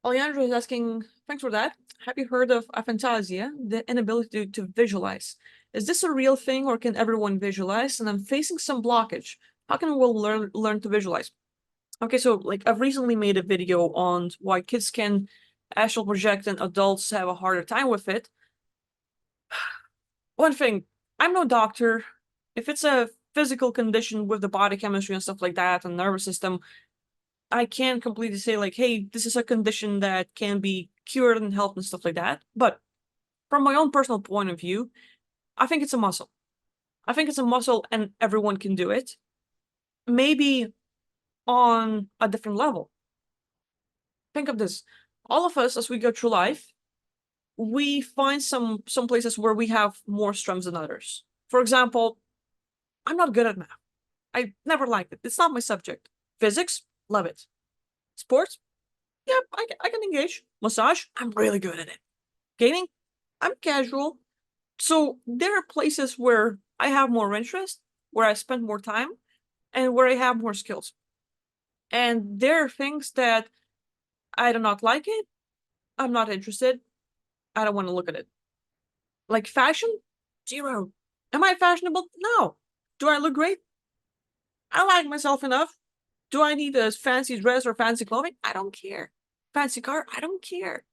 Alejandro is asking, thanks for that. Have you heard of aphantasia, the inability to visualize? Is this a real thing or can everyone visualize? And I'm facing some blockage. How can we learn to visualize? Okay, so like I've recently made a video on why kids can astral project and adults have a harder time with it. One thing, I'm no doctor. If it's a physical condition with the body chemistry and stuff like that and nervous system, I can't completely say like, hey, this is a condition that can be cured and helped and stuff like that. But from my own personal point of view, I think it's a muscle. I think it's a muscle and everyone can do it. Maybe on a different level. Think of this. All of us, as we go through life, we find some places where we have more strengths than others. For example, I'm not good at math. I never liked it. It's not my subject. Physics, love it. Sports, yeah, I can engage. Massage, I'm really good at it. Gaming, I'm casual. So there are places where I have more interest, where I spend more time, and where I have more skills. And there are things that I do not like it. I'm not interested. I don't want to look at it. Like fashion, zero. Am I fashionable? No. Do I look great? I like myself enough. Do I need a fancy dress or fancy clothing? I don't care. Fancy car? I don't care.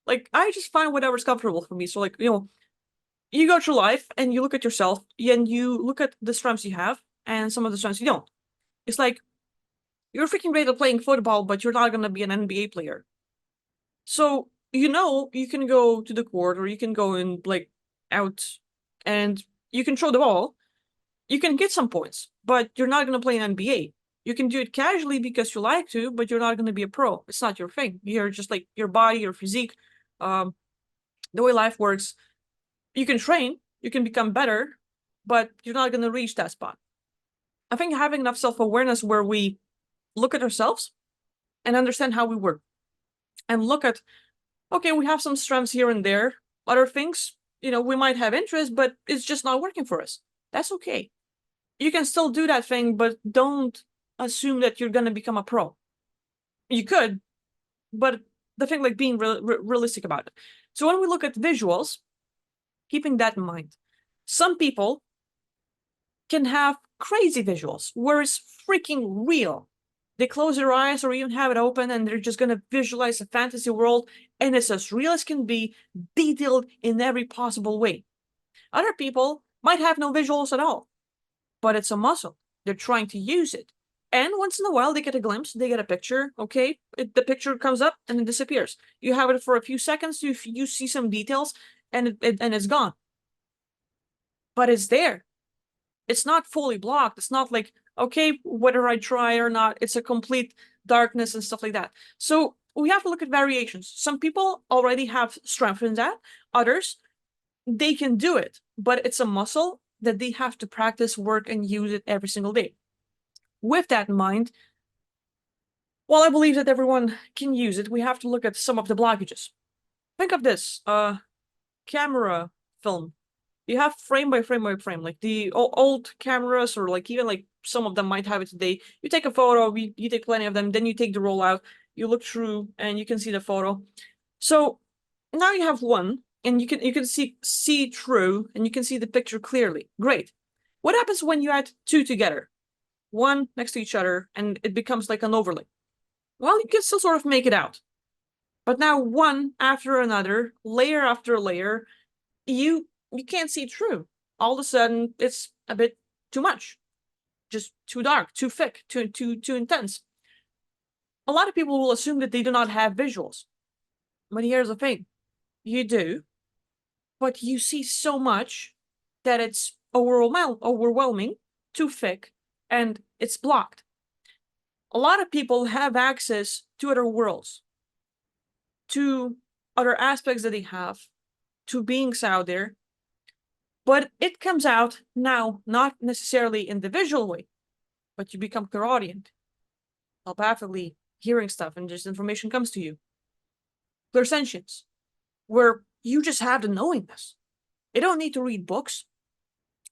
Like, I just find whatever's comfortable for me. So, like, you go through life and you look at yourself and you look at the strengths you have and some of the strengths you don't. It's like, you're freaking great at playing football, but you're not going to be an NBA player. So, you can go to the court or you can go and, like, out and you can throw the ball. You can get some points, but you're not going to play in NBA. You can do it casually because you like to, but you're not going to be a pro. It's not your thing. You're just like your body, your physique, um, the way life works. You can train, you can become better, but you're not going to reach that spot. I think having enough self-awareness where we look at ourselves and understand how we work and look at, okay, we have some strengths here and there. Other things, we might have interest, but it's just not working for us. That's okay. You can still do that thing, but don't assume that you're going to become a pro. You could, but the thing, like being realistic about it. So when we look at visuals, keeping that in mind, some people can have crazy visuals where it's freaking real. They close their eyes or even have it open and they're just going to visualize a fantasy world and it's as real as can be, detailed in every possible way. Other people might have no visuals at all, but it's a muscle. They're trying to use it. And once in a while, they get a glimpse, they get a picture, okay? The picture comes up and it disappears. You have it for a few seconds, you see some details, and it's gone. But it's there. It's not fully blocked. It's not like, okay, whether I try or not, it's a complete darkness and stuff like that. So we have to look at variations. Some people already have strength in that. Others, they can do it, but it's a muscle that they have to practice, work, and use it every single day. With that in mind, while I believe that everyone can use it, we have to look at some of the blockages. Think of this, camera film. You have frame by frame by frame, like the old cameras, or like even like some of them might have it today. You take a photo, you take plenty of them, then you take the roll out, you look through, and you can see the photo. So now you have one, and you can see through, and you can see the picture clearly. Great. What happens when you add two together, one next to each other, and it becomes like an overlay? Well, you can still sort of make it out, but now one after another, layer after layer, you can't see through. All of a sudden, it's a bit too much, just too dark, too thick, too intense. A lot of people will assume that they do not have visuals, but here's the thing: you do, but you see so much that it's overwhelming, too thick, and it's blocked. A lot of people have access to other worlds, to other aspects that they have, to beings out there, but it comes out now not necessarily in the visual way, but you become clairaudient, telepathically hearing stuff, and just information comes to you. Clairsentience, where you just have the knowingness. You don't need to read books.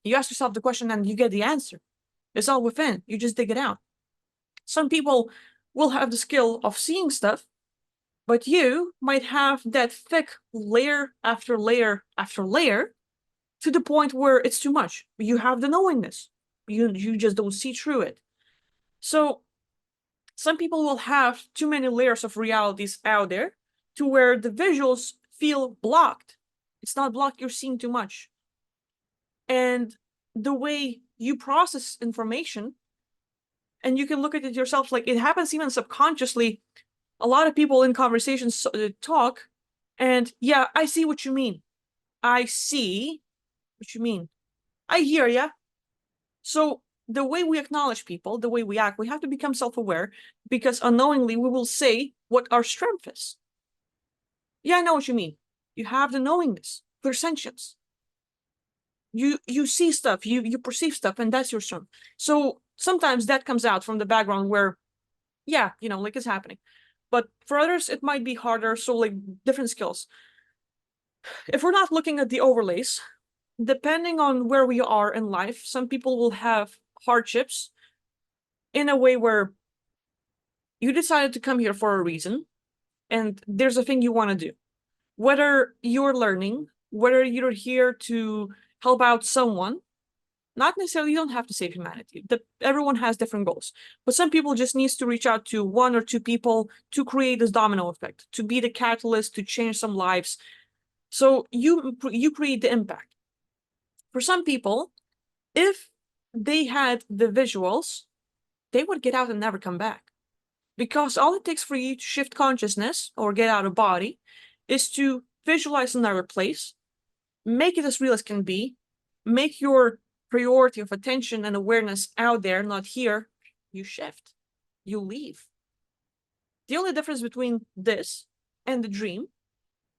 You ask yourself the question and you get the answer. It's all within. You just dig it out. Some people will have the skill of seeing stuff, But you might have that thick layer after layer after layer to the point where it's too much. You have the knowingness. You just don't see through it. So some people will have too many layers of realities out there to where the visuals feel blocked. It's not blocked, you're seeing too much. And the way you process information, and you can look at it yourself, like it happens even subconsciously. A lot of people in conversations talk, and yeah, I see what you mean. I see what you mean. I hear ya. So the way we acknowledge people, the way we act, we have to become self-aware, because unknowingly we will say what our strength is. Yeah, I know what you mean. You have the knowingness, clairsentience. You see stuff, you perceive stuff, and that's your strength. So sometimes that comes out from the background where, yeah, like it's happening. But for others, it might be harder. So like different skills. If we're not looking at the overlays, depending on where we are in life, some people will have hardships in a way where you decided to come here for a reason, and there's a thing you want to do. Whether you're learning, whether you're here to help out someone, not necessarily you don't have to save humanity. Everyone has different goals. But some people just needs to reach out to one or two people to create this domino effect, to be the catalyst, to change some lives. So you create the impact. For some people, if they had the visuals, they would get out and never come back. Because all it takes for you to shift consciousness or get out of body is to visualize another place, make it as real as can be, make your priority of attention and awareness out there, not here. You shift, you leave. The only difference between this and the dream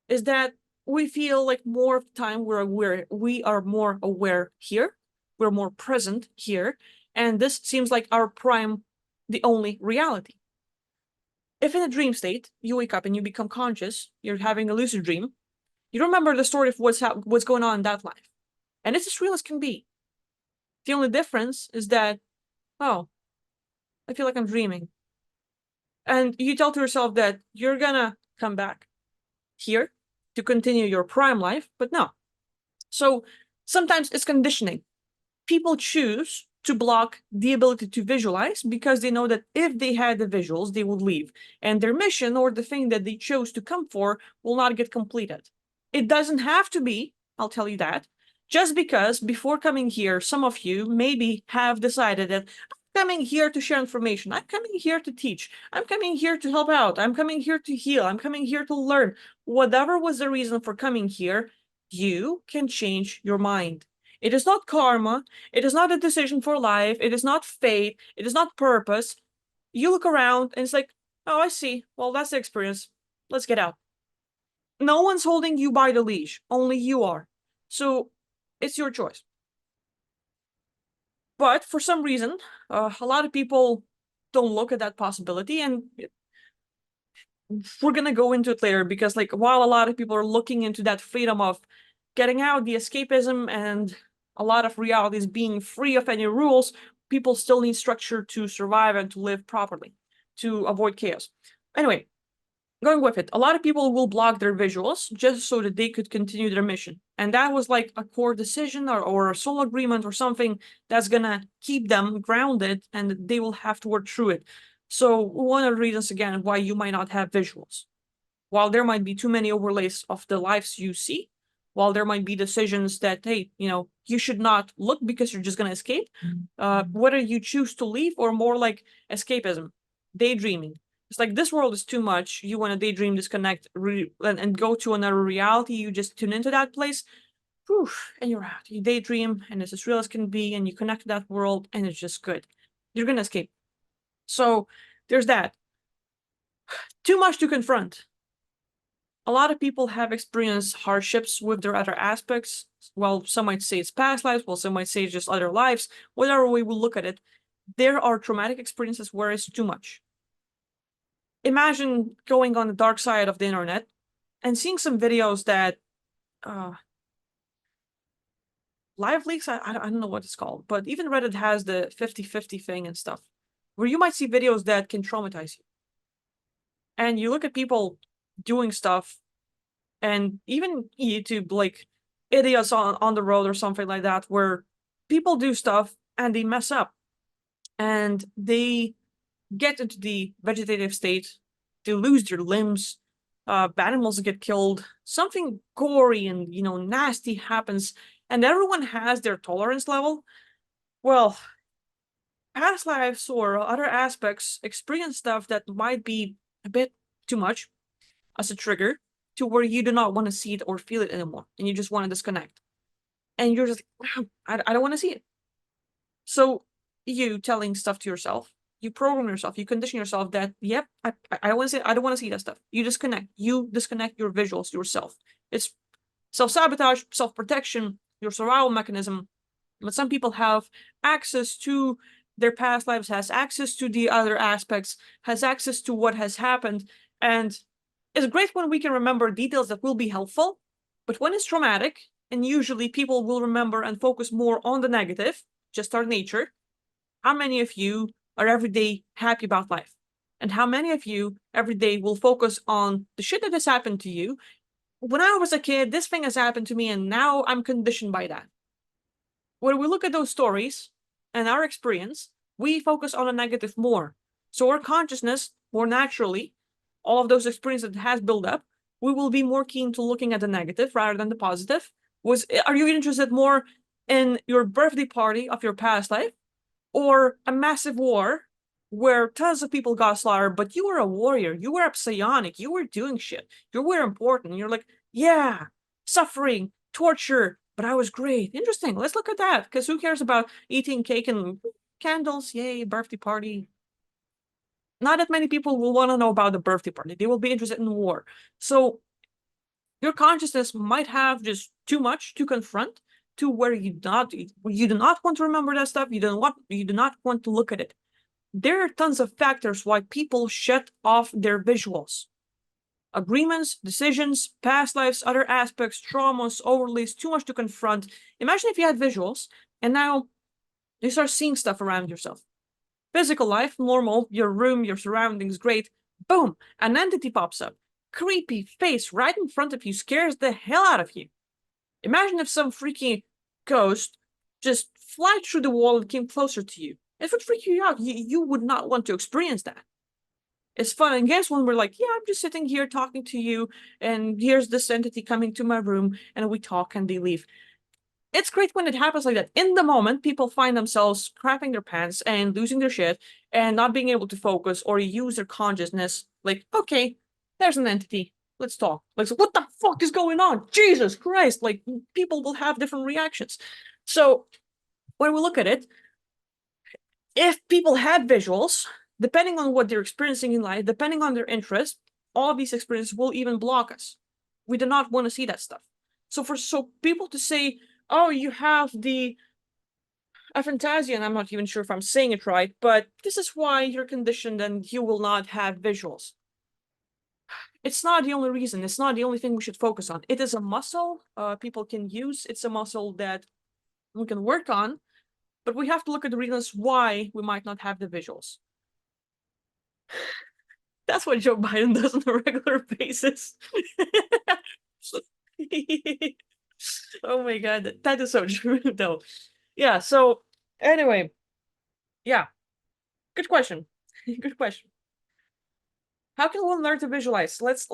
is that we feel like more of the time we are more aware here, we're more present here, and this seems like our prime, the only reality. If in a dream state, you wake up and you become conscious, you're having a lucid dream, you remember the story of what's going on in that life. And it's as real as can be. The only difference is that, oh, I feel like I'm dreaming. And you tell to yourself that you're gonna come back here to continue your prime life, but no. So sometimes it's conditioning. People choose to block the ability to visualize because they know that if they had the visuals, they would leave. And their mission or the thing that they chose to come for will not get completed. It doesn't have to be, I'll tell you that, just because before coming here, some of you maybe have decided that I'm coming here to share information. I'm coming here to teach. I'm coming here to help out. I'm coming here to heal. I'm coming here to learn. Whatever was the reason for coming here, you can change your mind. It is not karma. It is not a decision for life. It is not fate. It is not purpose. You look around and it's like, oh, I see. Well, that's the experience. Let's get out. No one's holding you by the leash. Only you are. So it's your choice. But for some reason, a lot of people don't look at that possibility, and we're gonna go into it later, because like while a lot of people are looking into that freedom of getting out, the escapism, and a lot of realities being free of any rules, people still need structure to survive and to live properly, to avoid chaos. Anyway, going with it, a lot of people will block their visuals just so that they could continue their mission. And that was like a core decision or a soul agreement or something that's gonna keep them grounded, and they will have to work through it. So one of the reasons, again, why you might not have visuals. While there might be too many overlays of the lives you see, while there might be decisions that, hey, you should not look because you're just gonna escape, whether you choose to leave or more like escapism, daydreaming. It's like this world is too much. You want to daydream, disconnect, and go to another reality. You just tune into that place, poof, and you're out. You daydream, and it's as real as can be, and you connect to that world, and it's just good. You're gonna escape. So there's that. Too much to confront. A lot of people have experienced hardships with their other aspects. Well, some might say it's past lives, well, some might say it's just other lives. Whatever way we look at it, there are traumatic experiences where it's too much. Imagine going on the dark side of the internet and seeing some videos that live leaks, I don't know what it's called, but even Reddit has the 50-50 thing and stuff, where you might see videos that can traumatize you. And you look at people doing stuff, and even YouTube, like idiots on the road or something like that, where people do stuff and they mess up and they get into the vegetative state, they lose their limbs, animals get killed, something gory and nasty happens, and everyone has their tolerance level. Well, past lives or other aspects experience stuff that might be a bit too much as a trigger to where you do not want to see it or feel it anymore, and you just want to disconnect. And you're just, wow, I don't want to see it. So you telling stuff to yourself, you program yourself, you condition yourself that, yep, I want to see, I don't want to see that stuff. You disconnect your visuals yourself. It's self-sabotage, self-protection, your survival mechanism. But some people have access to their past lives, has access to the other aspects, has access to what has happened. And it's great when we can remember details that will be helpful, but when it's traumatic, and usually people will remember and focus more on the negative, just our nature. How many of you are every day happy about life? And how many of you every day will focus on the shit that has happened to you? When I was a kid, this thing has happened to me, and now I'm conditioned by that. When we look at those stories and our experience, we focus on the negative more. So our consciousness, more naturally, all of those experiences that has built up, we will be more keen to looking at the negative rather than the positive. Are you interested more in your birthday party of your past life, or a massive war where tons of people got slaughtered, but you were a warrior, you were psionic, you were doing shit, you were important, and you're like, yeah, suffering, torture, but I was great. Interesting, let's look at that, because who cares about eating cake and candles? Yay, birthday party. Not that many people will want to know about the birthday party. They will be interested in war. So your consciousness might have just too much to confront, to where you do not want to remember that stuff. You do not want to look at it. There are tons of factors why people shut off their visuals. Agreements, decisions, past lives, other aspects, traumas, overlays, too much to confront. Imagine if you had visuals and now you start seeing stuff around yourself. Physical life, normal, your room, your surroundings, great. Boom, an entity pops up. Creepy face right in front of you, scares the hell out of you. Imagine if some freaky ghost just flied through the wall and came closer to you. It would freak you out. You would not want to experience that. It's fun and games when we're like, yeah, I'm just sitting here talking to you, and here's this entity coming to my room, and we talk and they leave. It's great when it happens like that. In the moment, people find themselves crapping their pants and losing their shit and not being able to focus or use their consciousness. Like, okay, there's an entity. Let's talk. Like, so what the fuck is going on? Jesus Christ! Like, people will have different reactions. So when we look at it, if people had visuals, depending on what they're experiencing in life, depending on their interest, all of these experiences will even block us. We do not want to see that stuff. So for people to say, oh, you have the Aphantasia, and I'm not even sure if I'm saying it right, but this is why you're conditioned and you will not have visuals. It's not the only reason. It's not the only thing we should focus on. It is a muscle people can use. It's a muscle that we can work on, but we have to look at the reasons why we might not have the visuals. That's what Joe Biden does on a regular basis. Oh my god, that is so true though. Yeah, so anyway, yeah, good question. Good question. How can one learn to visualize? Let's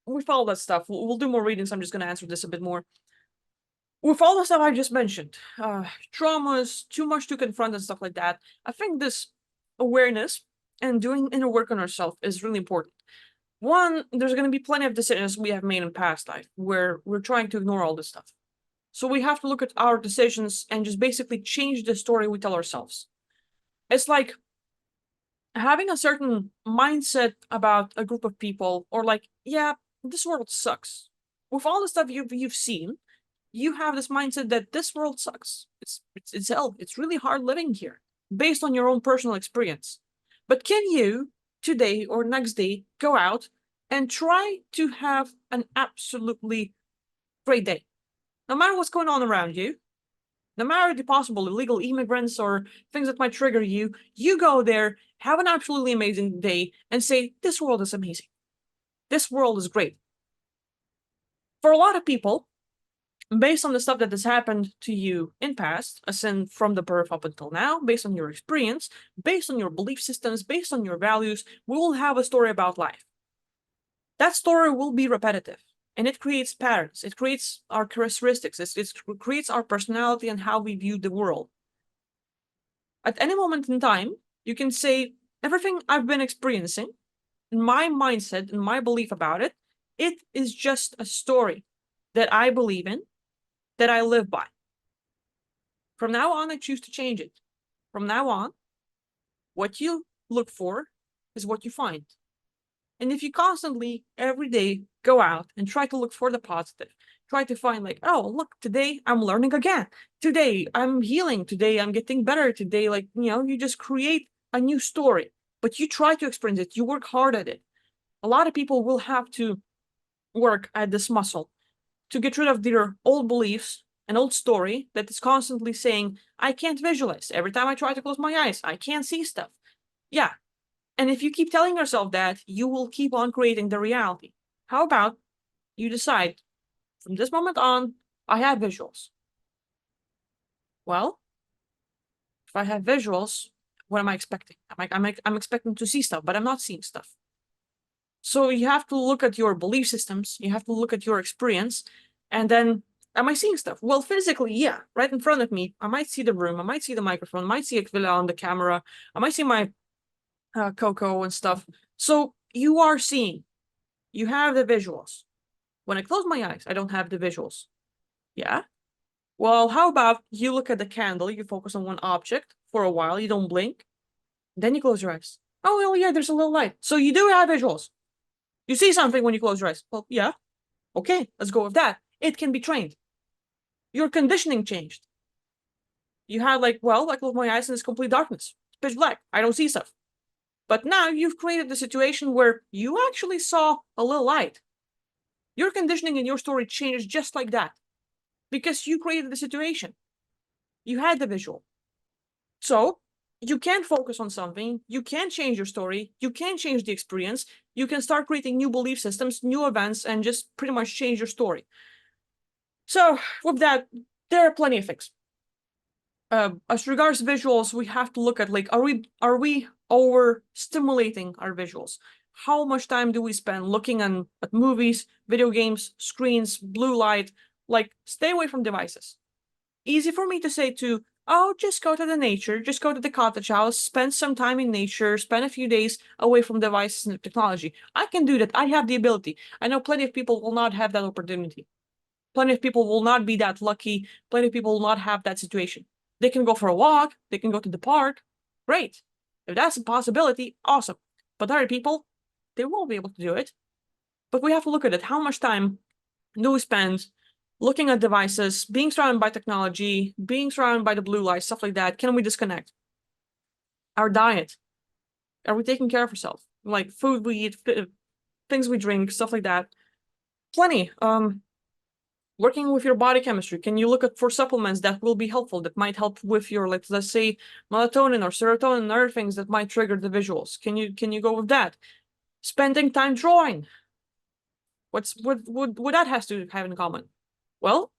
with all that stuff, we'll do more readings. I'm just gonna answer this a bit more. With all the stuff I just mentioned, traumas, too much to confront and stuff like that, I think this awareness and doing inner work on ourselves is really important. One, there's going to be plenty of decisions we have made in past life where we're trying to ignore all this stuff. So we have to look at our decisions and just basically change the story we tell ourselves. It's like having a certain mindset about a group of people, or like, yeah, this world sucks. With all the stuff you've seen, you have this mindset that this world sucks. It's hell. It's really hard living here, based on your own personal experience. But can you today or next day go out and try to have an absolutely great day, no matter what's going on around you, no matter the possible illegal immigrants or things that might trigger you? You go there, have an absolutely amazing day, and say, this world is amazing. this world is great. For a lot of people, based on the stuff that has happened to you in past, as in from the birth up until now, based on your experience, based on your belief systems, based on your values, we will have a story about life. That story will be repetitive, and it creates patterns. It creates our characteristics. It creates our personality and how we view the world. At any moment in time, you can say, everything I've been experiencing, my mindset and my belief about it, it is just a story that I believe in, that I live by. From now on, I choose to change it. From now on, what you look for is what you find. And if you constantly, every day, go out and try to look for the positive, try to find like, oh, look, today I'm learning again. Today I'm healing. Today I'm getting better. Today, like, you just create a new story, but you try to experience it. You work hard at it. A lot of people will have to work at this muscle to get rid of their old beliefs, an old story that is constantly saying, I can't visualize. Every time I try to close my eyes, I can't see stuff. Yeah. And if you keep telling yourself that, you will keep on creating the reality. How about you decide, from this moment on, I have visuals. Well, if I have visuals, what am I expecting? I'm expecting to see stuff, but I'm not seeing stuff. So you have to look at your belief systems, you have to look at your experience, and then, am I seeing stuff? Well, physically, yeah, right in front of me. I might see the room, I might see the microphone, I might see Aquila on the camera, I might see my Coco and stuff. So you are seeing, you have the visuals. When I close my eyes, I don't have the visuals. Yeah? Well, how about you look at the candle, you focus on one object for a while, you don't blink, then you close your eyes. Oh, well, yeah, there's a little light. So you do have visuals. You see something when you close your eyes. Well, yeah. Okay, let's go with that. It can be trained. Your conditioning changed. You had like, well, I close my eyes and it's complete darkness. It's pitch black. I don't see stuff. But now you've created the situation where you actually saw a little light. Your conditioning in your story changed just like that. Because you created the situation. You had the visual. So you can focus on something, you can change your story, you can change the experience, you can start creating new belief systems, new events, and just pretty much change your story. So with that, there are plenty of things. As regards visuals, we have to look at like, are we overstimulating our visuals? How much time do we spend looking at movies, video games, screens, blue light? Like, stay away from devices. Easy for me to say to, oh, just go to the nature, just go to the cottage house, spend some time in nature, spend a few days away from devices and technology. I can do that. I have the ability. I know plenty of people will not have that opportunity. Plenty of people will not be that lucky. Plenty of people will not have that situation. They can go for a walk. They can go to the park. Great. If that's a possibility, awesome. But other people, they won't be able to do it. But we have to look at it. How much time do we spend looking at devices, being surrounded by technology, being surrounded by the blue light, stuff like that? Can we disconnect? Our diet. Are we taking care of ourselves? Like food we eat, things we drink, stuff like that. Plenty. Working with your body chemistry, can you look at for supplements that will be helpful, that might help with your, like, let's say, melatonin or serotonin and other things that might trigger the visuals? Can you go with that? Spending time drawing. What that has to have in common? Well,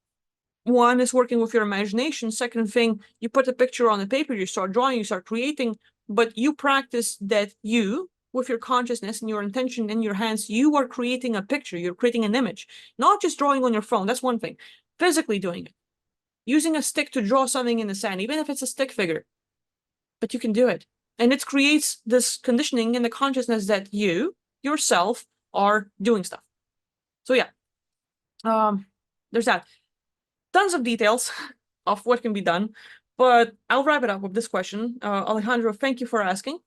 one is working with your imagination. Second thing, you put a picture on the paper, you start drawing, you start creating, but you practice that you, with your consciousness and your intention in your hands, you are creating a picture, you're creating an image, not just drawing on your phone. That's one thing. Physically doing it. Using a stick to draw something in the sand, even if it's a stick figure, but you can do it. And it creates this conditioning in the consciousness that you, yourself, are doing stuff. So yeah, there's that. Tons of details of what can be done, but I'll wrap it up with this question. Alejandro, thank you for asking.